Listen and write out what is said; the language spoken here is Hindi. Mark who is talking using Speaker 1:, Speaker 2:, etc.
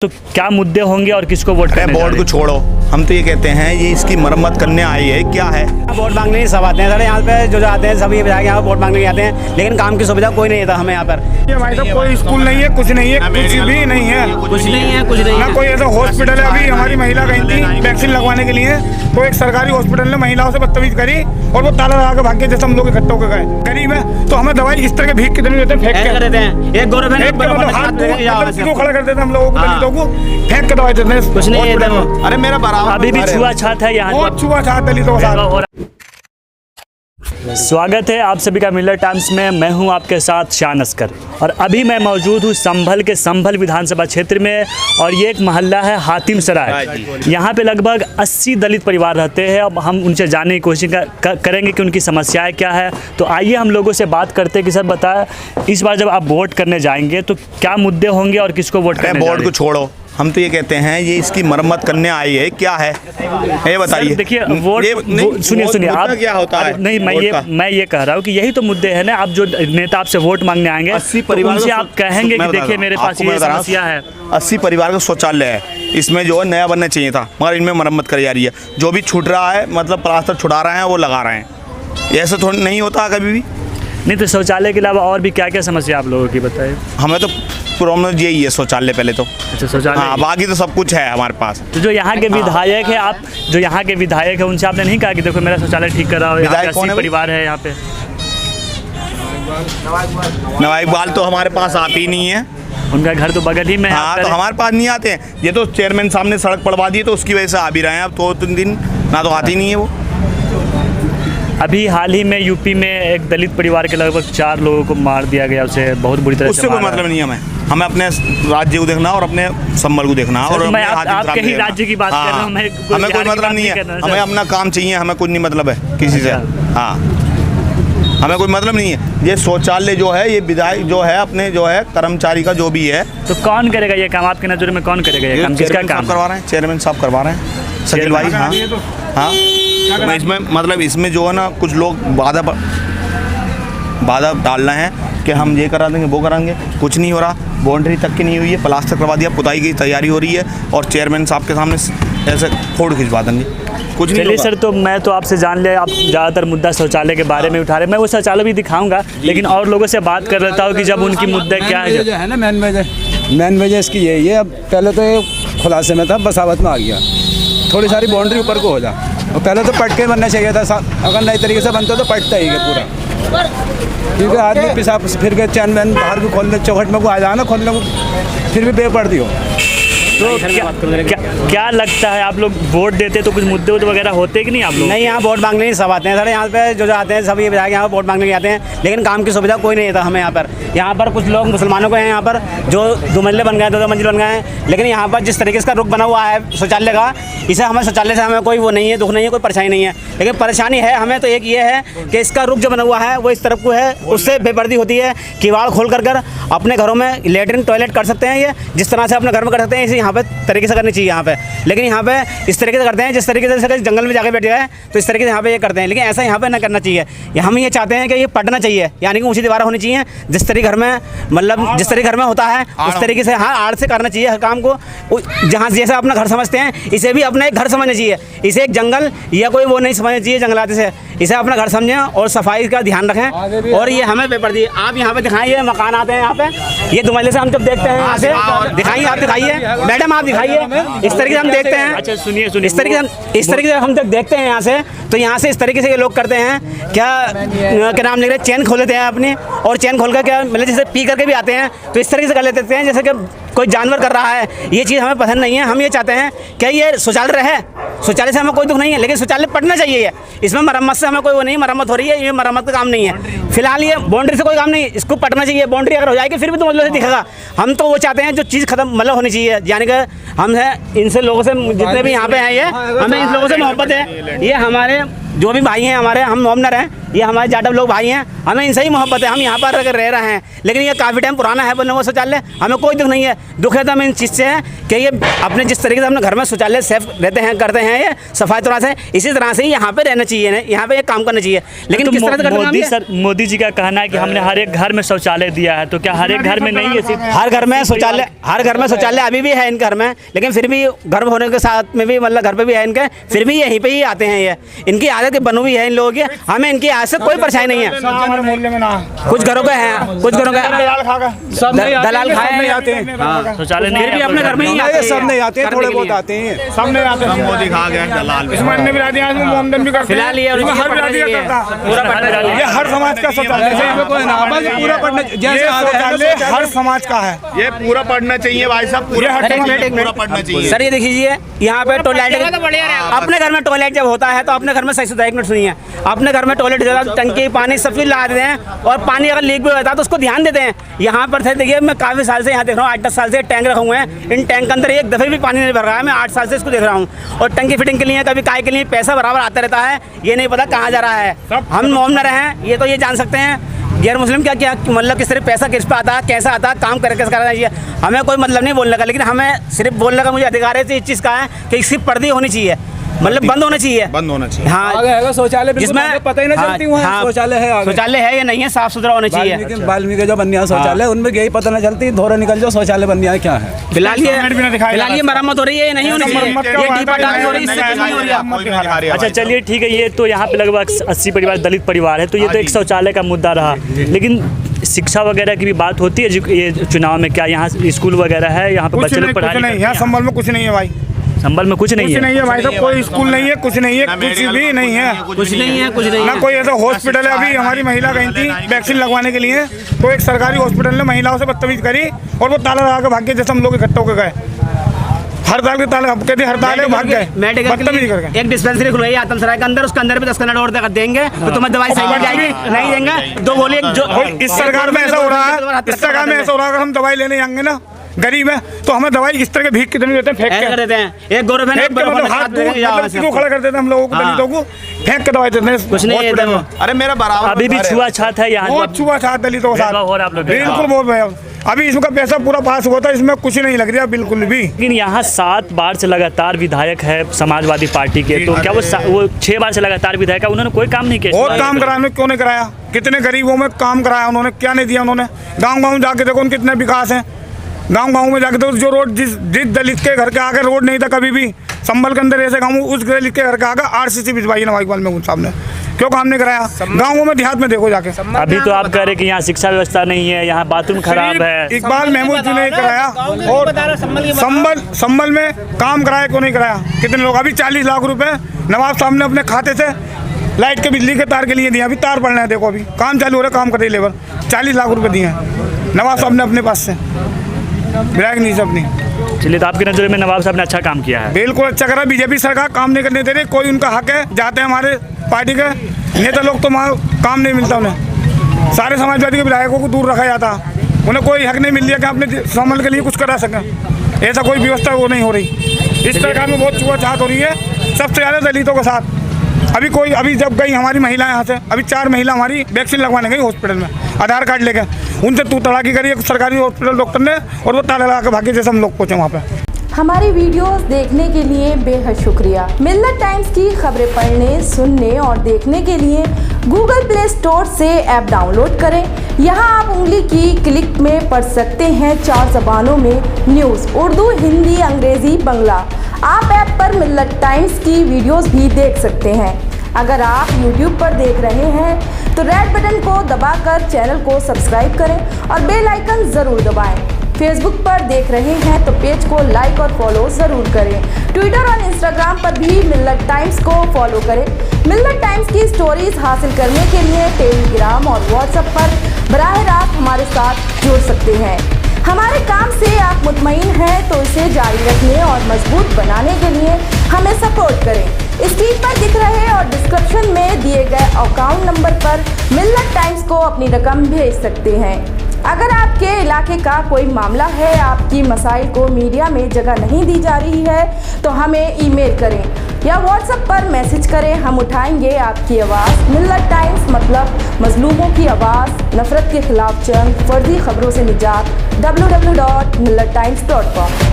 Speaker 1: तो क्या मुद्दे होंगे और किसको वोट करने
Speaker 2: बोर्ड को छोड़ो, हम तो ये कहते हैं ये इसकी मरम्मत करने आई है। क्या है
Speaker 3: वोट मांगने सब आते हैं सर, यहाँ पे जो आते हैं सभी विधायक यहाँ वोट मांगने आते हैं, लेकिन काम की सुविधा कोई नहीं देता हमें यहाँ पर।
Speaker 4: हमारे तो कोई स्कूल नहीं है, कुछ नहीं है, कुछ भी नहीं है,
Speaker 3: कुछ नहीं है
Speaker 4: ना कोई ऐसा हॉस्पिटल है। अभी हमारी महिला गई थी वैक्सीन लगवाने के लिए, तो एक सरकारी हॉस्पिटल ने महिलाओं से बदतमीज करी और वो ताला लगा के भाग के, जैसे हम लोग इकट्ठा होकर गए। गरीब है तो हमें दवाई इस तरह के भीख कितनी देते हैं, फेंक के
Speaker 3: देते हैं। एक गौरव
Speaker 4: हाथ खड़ा कर देते हैं हम लोगों को, फेंक के दवाई देते हैं।
Speaker 3: कुछ नहीं है।
Speaker 2: अरे मेरा बराबर
Speaker 1: अभी भी छुआछूत है यहाँ
Speaker 4: बहुत छुआछूत दलितों के साथ।
Speaker 1: स्वागत है आप सभी का मिलर टाइम्स में। मैं हूं आपके साथ शान अस्कर और अभी मैं मौजूद हूं संभल के संभल विधानसभा क्षेत्र में और ये एक मोहल्ला है हातिम सराय। यहां पे लगभग 80 दलित परिवार रहते हैं। अब हम उनसे जानने की कोशिश करेंगे कि उनकी समस्याएं क्या है। तो आइए हम लोगों से बात करते हैं कि सर बताएं, इस बार जब आप वोट करने जाएंगे तो क्या मुद्दे होंगे और किसको वोट करने?
Speaker 2: बोर्ड को छोड़ो, हम तो ये कहते हैं ये इसकी मरम्मत करने आई है। क्या है ये बताइए।
Speaker 1: देखिए वोट सुनिए आप
Speaker 2: क्या होता है?
Speaker 1: नहीं, मैं ये कह रहा हूँ कि यही तो मुद्दे हैं ना। आप जो नेता आपसे वोट मांगने आएंगे
Speaker 2: 80 परिवार
Speaker 1: उनसे आप कहेंगे कि देखिए मेरे पास ये समस्या है।
Speaker 2: 80 परिवार का शौचालय है, इसमें जो है नया बनना चाहिए था, मगर इनमें मरम्मत करी जा रही है। जो भी छूट रहा है, मतलब प्लास्टर छुड़ा रहे हैं वो लगा रहे हैं। ऐसा थोड़ा नहीं होता कभी भी।
Speaker 1: नहीं तो शौचालय के अलावा और भी क्या क्या समस्या आप लोगों की बताइए।
Speaker 2: हमें तो प्रॉब्लम यही है, शौचालय पहले तो।
Speaker 1: अच्छा शौचालय।
Speaker 2: हाँ, बाकी तो सब कुछ है हमारे पास।
Speaker 1: तो जो यहाँ के विधायक है, आप जो यहाँ के विधायक है उनसे आपने नहीं कहा कि देखो मेरा शौचालय ठीक कर रहा हो?
Speaker 2: विधायक कौन है?
Speaker 1: परिवार है यहाँ पे।
Speaker 2: नवाब इकबाल तो हमारे पास आते ही नहीं है।
Speaker 1: उनका घर तो बगल ही में है।
Speaker 2: हाँ, तो हमारे पास नहीं आते हैं। ये तो चेयरमैन साहब ने सड़क पड़वा दी तो उसकी वजह से आ भी रहे हैं। अब 2-3 दिन ना तो आती नहीं है वो।
Speaker 1: अभी हाल ही में यूपी में एक दलित परिवार के लगभग 4 लोगों को मार दिया गया, उसे बहुत बुरी तरह से।
Speaker 2: उससे कोई मतलब नहीं है। हमें अपने राज्य को देखना और अपने संभल को देखना। और
Speaker 1: मैं आपके ही राज्य की बात कर रहा हूँ।
Speaker 2: हमें कोई मतलब नहीं है, हमें अपना काम चाहिए, हमें कुछ नहीं मतलब है किसी से। हाँ, हमें कोई मतलब नहीं है। ये शौचालय जो है, ये विधायक जो है अपने जो है कर्मचारी का जो भी है।
Speaker 1: तो कौन करेगा ये काम आपके नज़र में? कौन करेगा ये काम? किसका काम
Speaker 2: करवा रहे हैं? चेयरमैन साहब करवा रहे हैं, शकील भाई। हाँ हाँ, तो इसमें मतलब इसमें जो है ना, कुछ लोग बाधा डाल रहे हैं कि हम ये करा देंगे वो कराएंगे। कुछ नहीं हो रहा, बाउंड्री तक की नहीं हुई है, प्लास्टर करवा दिया, पुताई की तैयारी हो रही है और चेयरमैन साहब के सामने ऐसे फोटो खिंचवा देंगे। कुछ नहीं।
Speaker 1: चलिए सर, तो मैं तो आपसे जान लिया, आप ज़्यादातर मुद्दा शौचालय के बारे में उठा रहे हैं। मैं वो शौचालय भी दिखाऊंगा, लेकिन और लोगों से बात कर लेता हूँ कि जब उनकी मुद्दे क्या है
Speaker 5: ना। मेन वजह इसकी यही है। अब पहले तो ये खुलासे में था, बसावत में आ गया। थोड़ी सारी बाउंड्री ऊपर को हो जा, और पहले तो पट के बनना चाहिए था। अगर नए तरीके से बनता तो पटता ही है पूरा, क्योंकि आदमी पिसाब फिर के चैन वैन बाहर भी खोलने, चौखट में को आ जाना खोलने को, फिर भी बे पड़ती हो।
Speaker 1: तो क्या लगता है, आप लोग वोट देते तो कुछ मुद्दे वगैरह होते कि नहीं आप लोग?
Speaker 3: नहीं, यहाँ वोट मांगने सब आते हैं सर, यहाँ पे जो आते हैं सभी विधायक यहाँ वोट मांगने आते हैं, लेकिन काम की सुविधा कोई नहीं देता हमें यहाँ पर। यहाँ पर कुछ लोग मुसलमानों को हैं यहाँ पर जो 2 मंजिले बन गए, 2 मंजिल बन गए हैं, लेकिन यहाँ पर जिस तरीके से रुख बना हुआ है शौचालय का, इसे हमें शौचालय से हमें कोई वो नहीं है, दुख नहीं है, कोई परेशानी नहीं है। लेकिन परेशानी है हमें तो एक ये है कि इसका रुख जो बना हुआ है वो इस तरफ को है, उससे बेपर्दी होती है। किवाड़ खोल कर अपने घरों में लेटरिन टॉयलेट कर सकते हैं, ये जिस तरह से अपने घर में कर सकते हैं, इसे यहाँ पे तरीके से करनी चाहिए यहाँ पे। लेकिन यहाँ पे इस तरीके से करते हैं जिस तरीके से जंगल में जाके बैठ गए तो इस तरीके से यहाँ पे ये करते हैं, लेकिन ऐसा यहाँ पे ना करना चाहिए। हम ये चाहते हैं कि ये पटना चाहिए, यानी कि ऊंची दीवार होनी चाहिए, जिस तरीके घर में मतलब जिस तरीके घर में होता है उस तरीके से। हाँ, आड़ से करना चाहिए हर काम को, जहाँ जैसे अपना घर समझते हैं इसे भी अपना एक घर समझना चाहिए। इसे एक जंगल या कोई वो नहीं समझना चाहिए जंगलात से, इसे अपना घर समझें और सफाई का ध्यान रखें। और ये हमें पेपर दिए, आप यहाँ पे दिखाएं, ये मकान आते हैं यहाँ पे, ये 2 मंजिले से हम जब देखते हैं यहाँ से दिखाइए, आप दिखाइए मैडम, आप दिखाइए। इस तरीके से हम देखते हैं।
Speaker 1: अच्छा सुनिए,
Speaker 3: इस तरीके से हम जब देखते हैं यहाँ से, तो यहाँ से इस तरीके से ये लोग करते हैं क्या नाम लिख रहे, चैन खोल लेते हैं अपनी, और चैन खोल कर क्या मतलब जैसे पी करके भी आते हैं तो इस तरीके से कर लेते हैं जैसे कि कोई जानवर कर रहा है। ये चीज़ हमें पसंद नहीं है। हम ये चाहते हैं कि ये शौचालय रहे, शौचालय से हमें कोई दुख नहीं है, लेकिन शौचालय पटना चाहिए। ये इसमें मरम्मत से हमें कोई वो नहीं, मरम्मत हो रही है, ये मरम्मत का काम नहीं है। फिलहाल ये बाउंड्री से कोई काम नहीं, इसको पटना चाहिए। बाउंड्री अगर हो जाएगी फिर भी तो मतलब से दिखेगा। हम तो वो चाहते हैं जो चीज़ खत्म मतलब होनी चाहिए, यानी कि हम है इनसे लोगों से जितने भी यहाँ पे हैं, ये हमें इन लोगों से मोहब्बत है। ये हमारे जो भी भाई हैं हमारे, हम मोमनर हैं, ये हमारे जाटव लोग भाई हैं, हमें इनसे ही मोहब्बत है। हम यहाँ पर अगर रह रहे हैं, लेकिन ये काफ़ी टाइम पुराना है बनने वो शौचालय, हमें कोई दुख नहीं है। दुख है तो हमें इन चीज़ से है कि ये अपने जिस तरीके से अपने घर में शौचालय सेफ रहते हैं, करते हैं, ये सफाई तरह से, इसी तरह से यहाँ पे रहना चाहिए, यहाँ पे ये काम करना चाहिए। लेकिन
Speaker 1: तो
Speaker 3: किस तरह से
Speaker 1: मोदी जी का कहना है कि हमने हर एक घर में शौचालय दिया है, तो क्या हर एक घर में नहीं है? सिर्फ
Speaker 3: हर घर में शौचालय अभी भी है इन घर में, लेकिन फिर भी घर होने के साथ में भी मतलब घर पे भी है इनके, फिर भी यहीं पे ही आते हैं। ये इनकी आदत बनी हुई है इन लोगों की, हमें इनकी आदत से कोई परेशानी नहीं है।
Speaker 4: हमारे मोहल्ले में ना
Speaker 3: कुछ घरों के हैं, कुछ घरों के दलाल खाए नहीं आते हैं,
Speaker 1: शौचालय
Speaker 3: फिर भी अपने घर में ही आते हैं।
Speaker 5: सब नहीं आते हैं, थोड़े बहुत आते हैं,
Speaker 4: सब नहीं आते हैं।
Speaker 2: मोदी खा गया दलाल
Speaker 4: इसमें अन्य बिरादरी हैं, इसमें मोमडन भी करते हैं,
Speaker 3: फिलहाल ये
Speaker 4: इसमें हर बिरादरी का करता है। ये हर समाज का शौचालय है,
Speaker 5: पूरा पढ़ना
Speaker 4: ये शौचालय हर समाज का है।
Speaker 2: ये पूरा पढ़ना चाहिए भाई साहब, पूरा पढ़ना चाहिए।
Speaker 3: सर ये देखिए, यहाँ पे टॉयलेट, अपने घर में टॉयलेट जब होता है तो अपने घर में सही सुधार एक मिनट सुनिए, अपने घर में टॉयलेट जगह टंकी पानी सब चीज ला देते हैं, और पानी अगर लीक भी होता है तो उसको ध्यान देते हैं। यहाँ पर थे देखिए, मैं काफ़ी साल से यहाँ देख रहा हूँ, 8-10 साल से टैंक रखे हुए हैं, इन टैंक के अंदर एक दफ़े भी पानी नहीं भर रहा है। मैं 8 साल से इसको देख रहा हूँ, और टंकी फिटिंग के लिए कभी काय के लिए पैसा बराबर आता रहता है, ये नहीं पता कहाँ जा रहा है। हम मोमनर हैं, ये तो ये जान सकते हैं, गैर मुस्लिम क्या क्या मतलब किस तरह पैसा किस पे आता है, कैसा आता है, काम करके करना चाहिए। हमें कोई मतलब नहीं बोलने का, लेकिन हमें सिर्फ बोलने का मुझे अधिकार है इस चीज़ का है कि इसकी पर्दी होनी चाहिए, मतलब बंद होना चाहिए,
Speaker 2: बंद होना चाहिए।
Speaker 3: हाँ,
Speaker 5: शौचालय
Speaker 3: जिसमें
Speaker 5: पता ही ना चलती
Speaker 3: हाँ,
Speaker 5: शौचालय है,
Speaker 3: शौचालय है या नहीं है, साफ सुथरा होना चाहिए।
Speaker 5: वाल्मीकि जो बनिया शौचालय उनमें यही पता ना चलती, धोरा निकल जाओ शौचालय बनिया क्या है।
Speaker 3: फिलहाल ये मरम्मत हो रही है, ये नहीं होनी चाहिए, ये डीपा डाली हो रही है, इससे नहीं हो रही है।
Speaker 1: अच्छा चलिए ठीक है, ये तो यहाँ पे लगभग 80 परिवार दलित परिवार है, तो ये तो एक शौचालय का मुद्दा रहा, लेकिन शिक्षा वगैरह की भी बात होती है ये चुनाव में? क्या यहाँ स्कूल वगैरह है, यहाँ पे बच्चे लोग पढ़ाई
Speaker 4: नहीं? यहाँ संभल में कुछ नहीं है भाई,
Speaker 1: संभल में कुछ नहीं है
Speaker 4: भाई साहब, कोई स्कूल नहीं है, कुछ नहीं है, कुछ भी नहीं है,
Speaker 3: कुछ नहीं है
Speaker 4: ना कोई ऐसा हॉस्पिटल है। अभी हमारी महिला गई थी वैक्सीन लगवाने के लिए, तो एक सरकारी हॉस्पिटल ने महिलाओं से बदतमीज करी और वो ताला लगा के भाग गए, जैसे हम लोग इकट्ठे होकर गए। हड़ताल के ताले कहते हड़ताल है, भाग गए, बदतमीजी करके।
Speaker 3: एक डिस्पेंसरी खुलवाई आतमसराय के अंदर, उसके अंदर भी 10 करोड़ और देंगे तो तुम्हें दवाई सही मिल जाएगी, नहीं देंगे दो बोले जो
Speaker 4: इस सरकार में ऐसा हो रहा है, इस सरकार में ऐसा हो रहा है, अगर हम दवाई लेने जाएंगे ना गरीब है तो हमें दवाई इस तरह के भीख कितने देते हैं, फेंक के
Speaker 3: देते हैं। एक गौरव है
Speaker 4: क्यों खड़ा कर देते हैं हम लोगों को, दलितों को फेंक के दवाई देते हैं,
Speaker 3: कुछ नहीं है।
Speaker 2: अरे मेरा बराबर
Speaker 1: अभी भी छुआछात है यहाँ,
Speaker 4: बहुत छुआछात दलितों के साथ, बिल्कुल बहुत भैया। अभी इसका पैसा पूरा पास हुआ था, इसमें कुछ नहीं लग रहा बिल्कुल भी।
Speaker 1: लेकिन यहाँ 7 बार से लगातार विधायक है समाजवादी पार्टी के, तो क्या वो 6 बार से लगातार विधायक है, उन्होंने कोई काम नहीं किया?
Speaker 4: बहुत काम कराया, क्यों नहीं कराया? कितने गरीबों में काम कराया उन्होंने, क्या नहीं दिया उन्होंने? गाँव जाके देखो उन कितने विकास है, गांव में जाके तो जो रोड जिस दलित के घर के आगे रोड नहीं था कभी भी, संभल के अंदर ऐसे गाँव उस दलित के घर के आगे RCC भिजवाई नवाई इकबाल में साहब ने, क्यों काम नहीं कराया? गाँवों में देहात में देखो जाके।
Speaker 1: अभी तो आप कह रहे कि यहाँ शिक्षा व्यवस्था नहीं है, यहाँ बाथरूम खराब है।
Speaker 4: इकबाल महमूद जी ने कराया, और संभल में काम कराया, क्यों नहीं कराया? कितने लोग, अभी 40 लाख रुपए नवाब साहब ने अपने खाते से लाइट के बिजली के तार के लिए दिए, अभी तार पड़ना है, देखो अभी काम चालू हो रहा है, काम कर रही लेबर, 40 लाख रुपए दिए हैं नवाब साहब ने अपने पास से, विधायक नहीं से अपनी।
Speaker 1: चलिए, तो आपकी नज़र में नवाब साहब ने अच्छा काम किया है?
Speaker 4: बिल्कुल अच्छा करा। बीजेपी सरकार काम नहीं करने दे रही, कोई उनका हक है, जाते हैं हमारे पार्टी के नेता लोग तो वहाँ काम नहीं मिलता उन्हें, सारे समाजवादी के विधायकों को दूर रखा जाता, उन्हें कोई हक नहीं मिल रहा कि अपने संभल के लिए कुछ करा सकें, ऐसा कोई व्यवस्था वो नहीं हो रही। इस सरकार में बहुत छुआछात हो रही है, सबसे ज़्यादा दलितों के साथ। अभी जब गई हमारी महिला यहाँ से, अभी 4 महिला हमारी वैक्सीन लगवाने गई हॉस्पिटल में, आधार कार्ड लेकर, उनसे तू तड़ाकी करी एक सरकारी हॉस्पिटल डॉक्टर ने, और वो ताला लगा के भागे, जैसे हम लोग पहुँचे वहाँ पे।
Speaker 6: हमारी वीडियोस देखने के लिए बेहद शुक्रिया। मिल्लत टाइम्स की खबरें पढ़ने, सुनने और देखने के लिए गूगल प्ले स्टोर से ऐप डाउनलोड करें। यहां आप उंगली की क्लिक में पढ़ सकते हैं 4 ज़बानों में न्यूज़, उर्दू, हिंदी, अंग्रेजी, बांग्ला। आप ऐप पर मिल्लत टाइम्स की वीडियोस भी देख सकते हैं। अगर आप YouTube पर देख रहे हैं तो रेड बटन को दबाकर चैनल को सब्सक्राइब करें और बेल आइकन ज़रूर दबाएं। फेसबुक पर देख रहे हैं तो पेज को लाइक और फॉलो ज़रूर करें। ट्विटर और इंस्टाग्राम पर भी मिल्लत टाइम्स को फॉलो करें। मिल्लत टाइम्स की स्टोरीज हासिल करने के लिए टेलीग्राम और व्हाट्सएप पर बराह रास्त हमारे साथ जुड़ सकते हैं। हमारे काम से आप मुतमईन हैं तो इसे जारी रखने और मजबूत बनाने के लिए हमें सपोर्ट करें। स्क्रीन पर दिख रहे और डिस्क्रिप्शन में दिए गए अकाउंट नंबर पर मिल्लत टाइम्स को अपनी रकम भेज सकते हैं। अगर आपके इलाके का कोई मामला है, आपकी मसाइल को मीडिया में जगह नहीं दी जा रही है, तो हमें ईमेल करें या व्हाट्सएप पर मैसेज करें, हम उठाएंगे आपकी आवाज़। मिल्लत टाइम्स मतलब मजलूमों की आवाज़, नफरत के खिलाफ जंग, फर्जी खबरों से निजात। www.millattimes.com